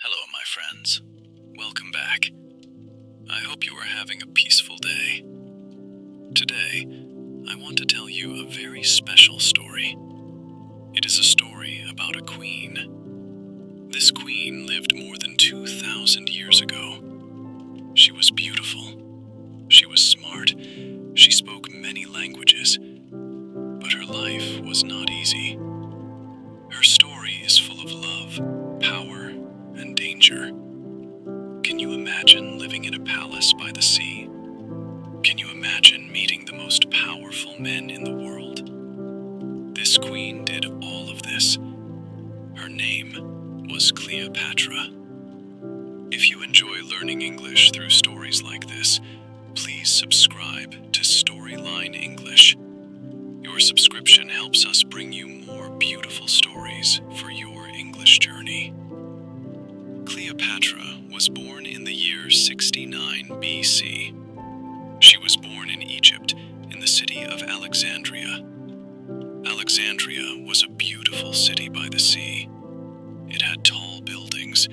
Hello, my friends. Welcome back. I hope you are having a peaceful day. Today, I want to tell you a very special story. It is a story about a queen. This queen lived more than 2,000 years ago. She was beautiful. She was smart. She spoke many languages. But her life was not easy. Her story is full of love, power, and danger. Can you imagine living in a palace by the sea? Can you imagine meeting the most powerful men in the world? This queen did all of this. Her name was Cleopatra. If you enjoy learning English through stories like this, please subscribe to Storyline English. Your subscription helps us bring you more beautiful stories for your English journey. Cleopatra was born in the year 69 BC. She was born in Egypt, in the city of Alexandria. Alexandria was a beautiful city by the sea. It had tall buildings.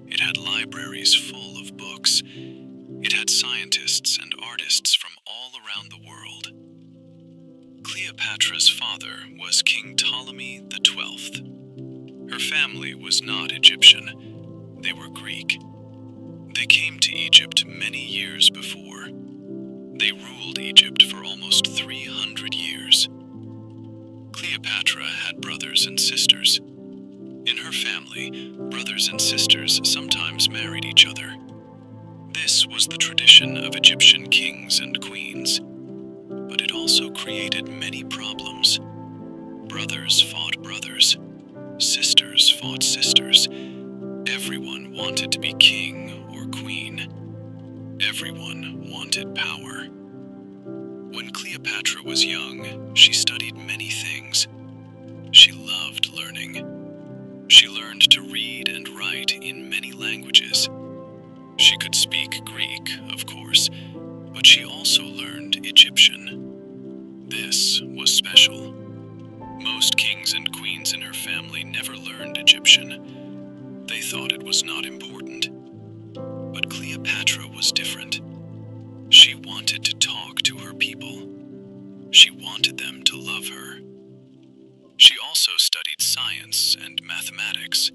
It had libraries full of books. It had scientists and artists from all around the world. Cleopatra's father was King Ptolemy XII. Her family was not Egyptian. They were Greek. They came to Egypt many years before. They ruled Egypt for almost 300 years. Cleopatra had brothers and sisters. In her family, brothers and sisters sometimes married each other. This was the tradition of Egyptian kings and queens. But it also created many problems. Brothers fought brothers. Sisters fought sisters. Everyone wanted to be king or queen. Everyone wanted power. When Cleopatra was young, she studied many things. She loved learning. She learned to read and write in many languages. She could speak Greek, of course, but she also learned Egyptian. This was special. Most kings and queens in her family never learned Egyptian. They thought it was not important. But Cleopatra was different. She wanted to talk to her people. She wanted them to love her. She also studied science and mathematics.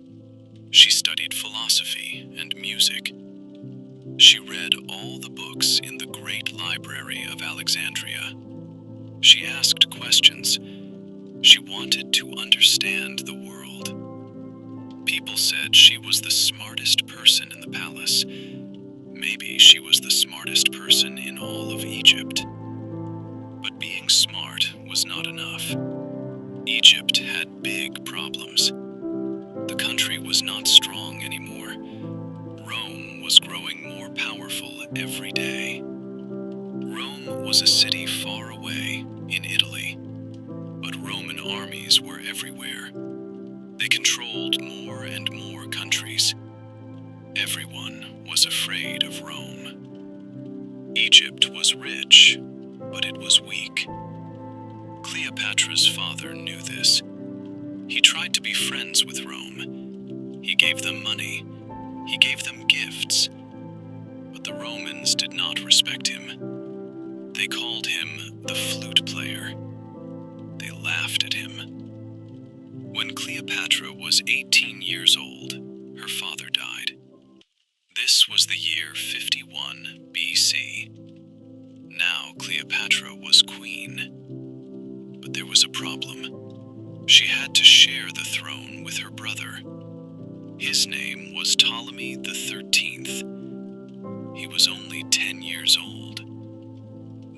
She studied philosophy and music. She read all the books in the great library of Alexandria. She asked questions. She wanted to understand the world. People said she was the smartest person in the palace. Maybe she was the smartest person in all of Egypt. But being smart was not enough. Egypt had big problems. The country was not strong anymore. Rome was growing more powerful every day. Rome was a city far away in Italy, but Roman armies were everywhere. They controlled more and more countries. Everyone was afraid of Rome. Egypt was rich, but it was weak. Cleopatra's father knew this. He tried to be friends with Rome. He gave them money. He gave them gifts. But the Romans did not respect him. They called him the flute player. They laughed at him. When Cleopatra was 18 years old, her father died. This was the year 51 BC. Now Cleopatra was queen. But there was a problem. She had to share the throne with her brother. His name was Ptolemy XIII. He was only 10 years old.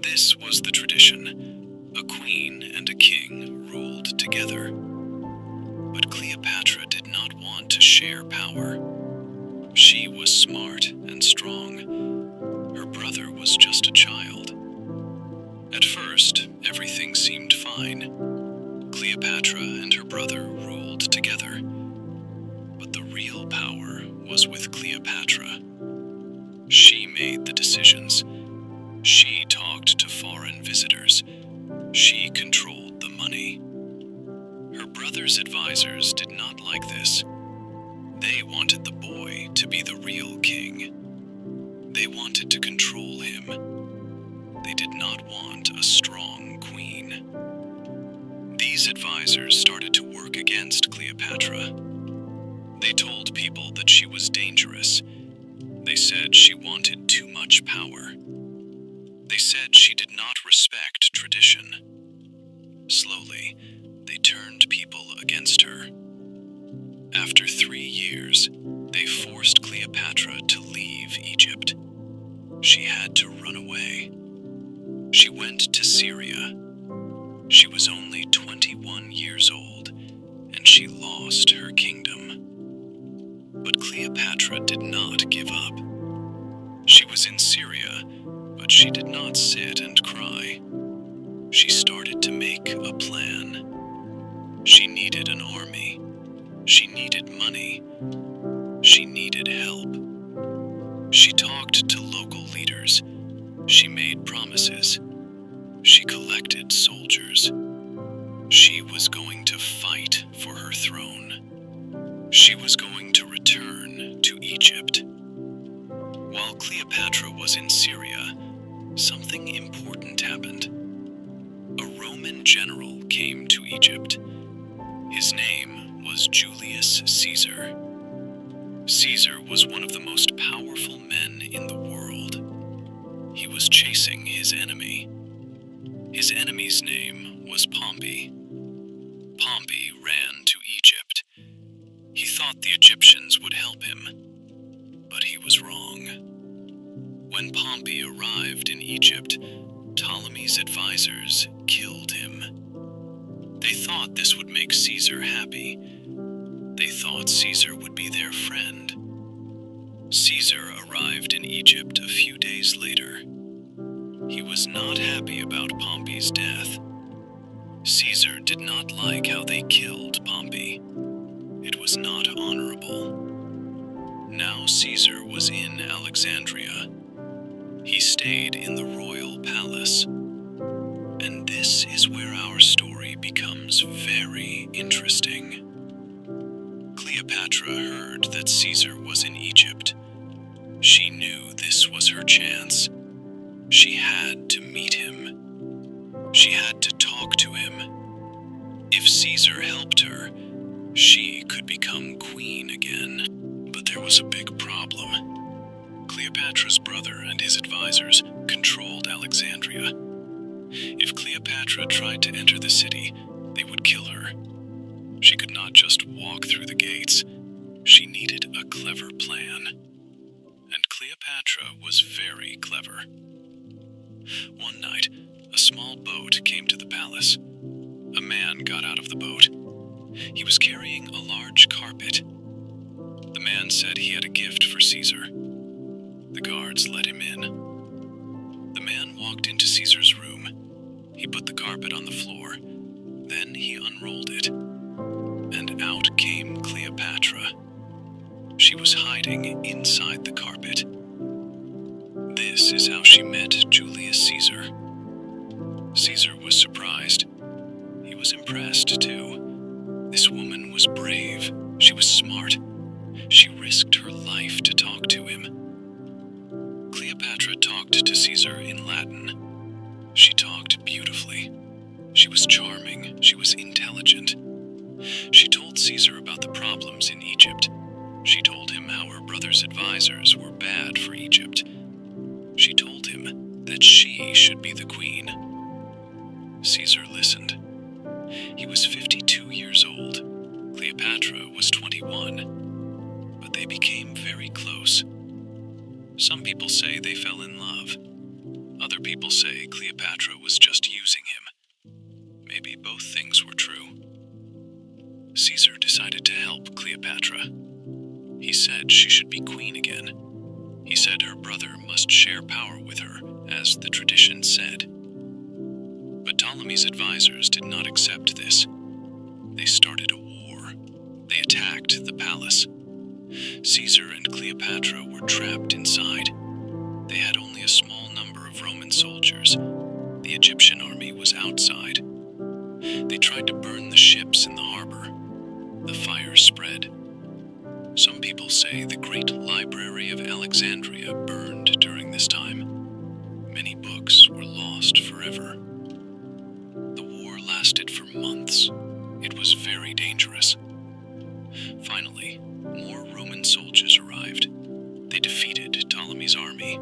This was the tradition. A queen and a king ruled together. But Cleopatra did not want to share power. She was smart and strong. Her brother was just a child. At first, everything seemed fine. Cleopatra and her brother ruled together. But the real power was with Cleopatra. She made the decisions. She talked to foreign visitors. She controlled the money. Her brother's advisors did not like this. They wanted the boy to be the real king. They wanted to control him. They did not want a strong queen. These advisors started to work against Cleopatra. They told people that she was dangerous. They said she wanted too much power. They said she did not respect tradition. Slowly, they turned people against her. After 3 years, they forced Cleopatra to leave Egypt. She had to run away. She went to Syria. She was only 21 years old, and she lost her kingdom. But Cleopatra did not give up. She was in Syria, but she did not sit and cry. She started to make a plan. She needed an army. She needed money. She needed help. She talked to local leaders. She made promises. She collected soldiers. She was going to fight for her throne. She was going to return to Egypt. While Cleopatra was in Syria, something important happened. A Roman general came to Egypt. His name was Julius Caesar. Caesar was one of the most powerful men in the world. He was chasing his enemy. His enemy's name was Pompey. Pompey ran to Egypt. He thought the Egyptians would help him, but he was wrong. When Pompey arrived in Egypt, Ptolemy's advisors killed him. They thought this would make Caesar happy. They thought Caesar would be their friend. Caesar arrived in Egypt a few days later. He was not happy about Pompey's death. Caesar did not like how they killed Pompey. It was not honorable. Now Caesar was in Alexandria. He stayed in the royal palace. And this is where our story becomes very interesting. Cleopatra heard that Caesar was in Egypt. She knew this was her chance. She had to meet him. She had to talk to him. If Caesar helped her, she could become queen again. But there was a big problem. Cleopatra's brother and his advisors controlled Alexandria. If Cleopatra tried to enter the city, they would kill her. She could not just walk through the gates. She needed a clever plan. And Cleopatra was very clever. One night, a small boat came to the palace. A man got out of the boat. He was carrying a large carpet. The man said he had a gift for Caesar. The guards let him in. The man walked into Caesar's room. He put the carpet on the floor. Then he unrolled it. And out came Cleopatra. She was hiding inside the carpet. This is how she met Julius Caesar. Caesar was surprised. He was impressed, too. This woman was brave. She was smart. She risked her life to talk to him. Cleopatra talked to Caesar in Latin. She talked beautifully. She was charming. She was intelligent. She told Caesar about the problems in Egypt. She told him how her brother's advisors were bad for Egypt. She told him that she should be the queen. Caesar listened. He was 52 years old. Cleopatra was 21. But they became very close. Some people say they fell in love. Other people say Cleopatra was just using him. Maybe both things were true. Caesar decided to help Cleopatra. He said she should be queen again. He said her brother must share power with her, as the tradition said. But Ptolemy's advisors did not accept this. They started a war. They attacked the palace. Caesar and Cleopatra were trapped inside. They had only a small number of Roman soldiers. The Egyptian army was outside. They tried to burn the ships in the harbor. The fire spread. Some people say the great library of Alexandria burned during this time. Many books were lost forever. The war lasted for months. It was very dangerous. Finally, more Roman soldiers arrived. They defeated Ptolemy's army.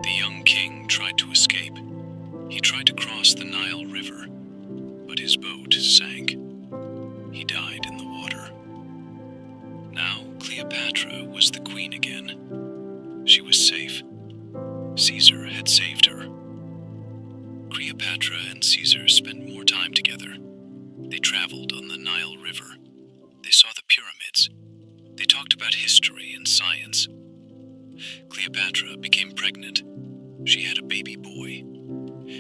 The young king tried to escape. He tried to cross the Nile River, but his boat sank. He died in the water. Now Cleopatra was the queen again. She was safe. Caesar had saved her. Cleopatra and Caesar spent more time together. They traveled on the Nile River. They saw the pyramids. They talked about history and science. Cleopatra became pregnant. She had a baby boy.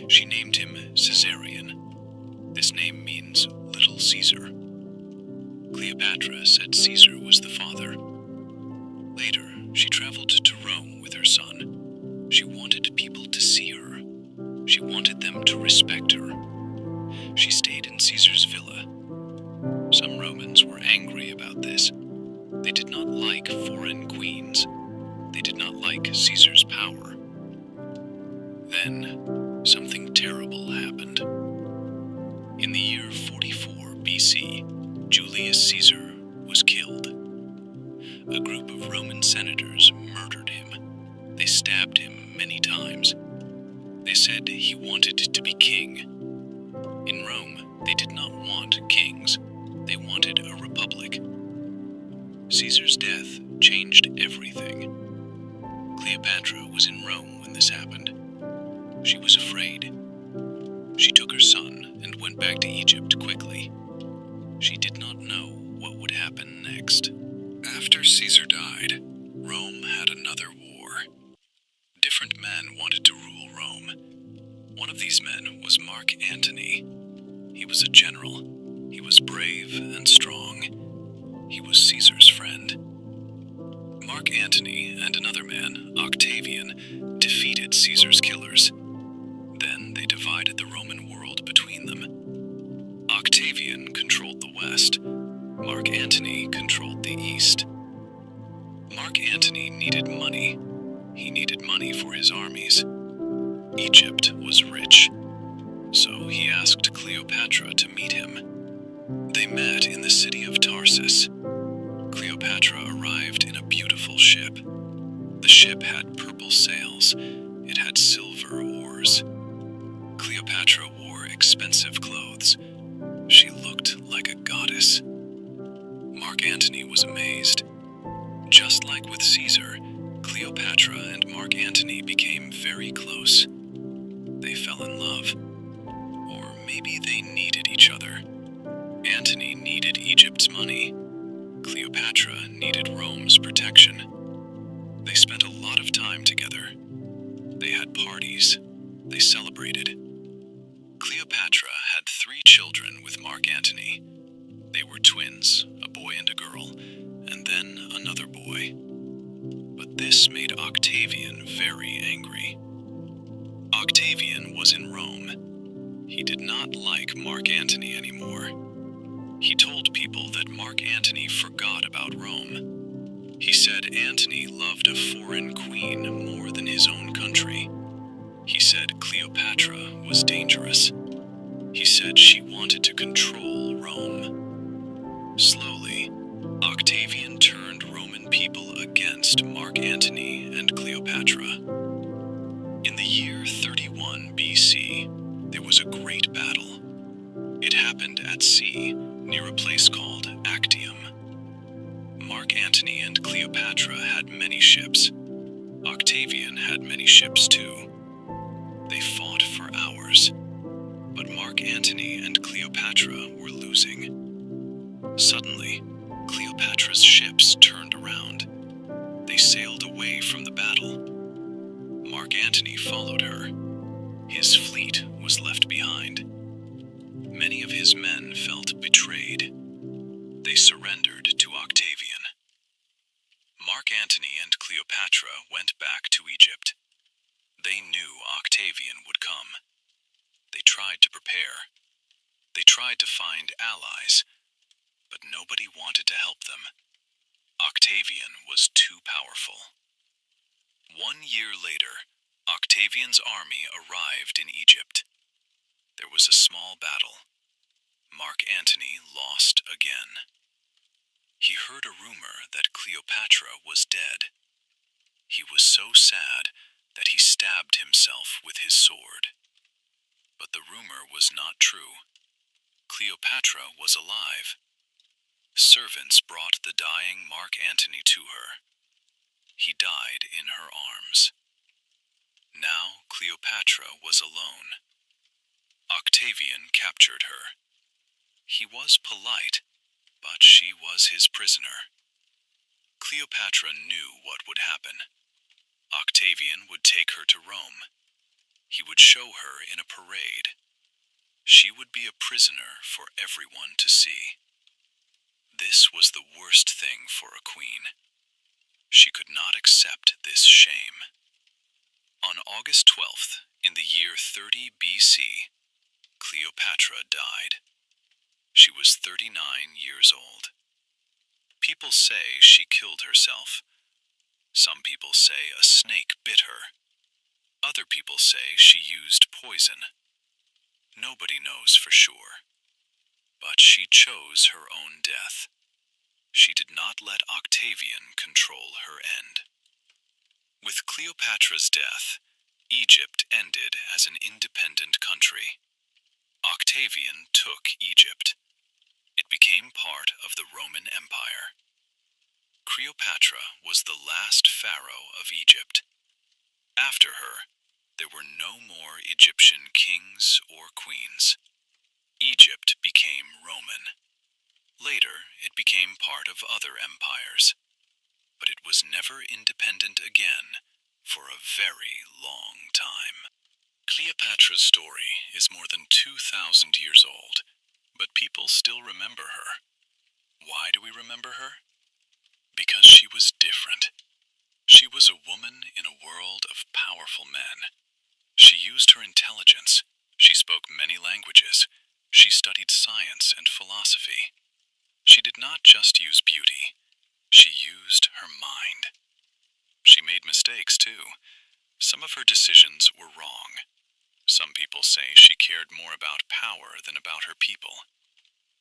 She named him Caesarion. This name means Little Caesar. Cleopatra said Caesar was the father. Later, she traveled to Rome with her son. She wanted people to see her. She wanted them to respect her. She stayed in Caesar's villa. Some Romans were angry about this. They did not like foreign queens. They did not like Caesar's power. Then, something terrible happened. In the year 44 BC, Julius Caesar was killed. A group of Roman senators murdered him. They stabbed him many times. They said he wanted to be king. In Rome, they did not want kings. They wanted a republic. Caesar's death changed everything. Cleopatra was in Rome when this happened. She was afraid. She took her son and went back to Egypt quickly. She did not know what would happen next. After Caesar died, Rome had another war. Different men wanted to rule Rome. One of these men was Mark Antony. He was a general. He was brave and strong. He was Caesar's friend. Mark Antony and another man, Octavian, defeated Caesar's killers. Then they divided the Roman world between them. Octavian controlled the west. Mark Antony controlled the east. Mark Antony needed money. He needed money for his armies. Egypt was rich, so he asked Cleopatra to meet him. They met in the city of Tarsus. Cleopatra arrived in a beautiful ship. The ship had purple sails. It had silver oars. Cleopatra wore expensive clothes. She looked like a goddess. Mark Antony was amazed. Just like with Caesar, Cleopatra and Mark Antony became very close. They fell in love. Or maybe they needed each other. Antony needed Egypt's money. Cleopatra needed Rome's protection. They spent a lot of time together. They had parties. They celebrated. Cleopatra had 3 children with Mark Antony. They were twins, a boy and a girl, and then another boy. But this made Octavian very angry. Octavian was in Rome. He did not like Mark Antony anymore. He told people that Mark Antony forgot about Rome. He said Antony loved a foreign queen more than his own country. He said Cleopatra was dangerous. He said she wanted to control Rome. Slowly, Octavian turned Roman people against Mark Antony and Cleopatra. In the year 31 BC, there was a great battle. It happened at sea, near a place called Actium. Mark Antony and Cleopatra had many ships. Octavian had many ships too. They fought for hours, but Mark Antony and Cleopatra were losing. Suddenly, Cleopatra's ships turned around. They sailed away from the battle. Mark Antony followed her. His fleet was left behind. Many of his men felt betrayed. They surrendered to Octavian. Mark Antony and Cleopatra went back to Egypt. They knew Octavian would come. They tried to prepare. They tried to find allies, but nobody wanted to help them. Octavian was too powerful. 1 year later, Octavian's army arrived in Egypt. There was a small battle. Mark Antony lost again. He heard a rumor that Cleopatra was dead. He was so sad that he stabbed himself with his sword. But the rumor was not true. Cleopatra was alive. Servants brought the dying Mark Antony to her. He died in her arms. Now Cleopatra was alone. Octavian captured her. He was polite, but she was his prisoner. Cleopatra knew what would happen. Octavian would take her to Rome. He would show her in a parade. She would be a prisoner for everyone to see. This was the worst thing for a queen. She could not accept this shame. On August 12th, in the year 30 BC, Cleopatra died. She was 39 years old. People say she killed herself. Some people say a snake bit her. Other people say she used poison. Nobody knows for sure. But she chose her own death. She did not let Octavian control her end. With Cleopatra's death, Egypt ended as an independent country. Octavian took Egypt. It became part of the Roman Empire. Cleopatra was the last pharaoh of Egypt. After her, there were no more Egyptian kings or queens. Egypt became Roman. Later, it became part of other empires. But it was never independent again for a very long time. Cleopatra's story is more than 2,000 years old, but people still remember her. Why do we remember her? Because she was different. She was a woman in a world of powerful men. She used her intelligence. She spoke many languages. She studied science and philosophy. She did not just use beauty. She used her mind. She made mistakes, too. Some of her decisions were wrong. Some people say she cared more about power than about her people.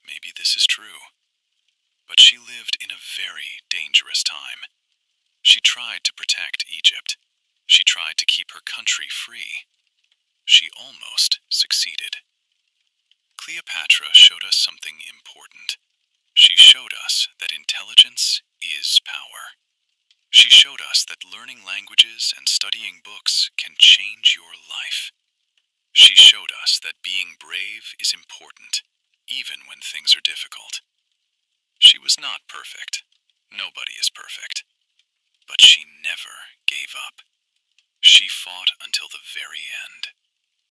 Maybe this is true. But she lived in a very dangerous time. She tried to protect Egypt. She tried to keep her country free. She almost succeeded. Cleopatra showed us something important. She showed us that intelligence is power. She showed us that learning languages and studying books can change your life. She showed us that being brave is important, even when things are difficult. She was not perfect. Nobody is perfect. But she never gave up. She fought until the very end.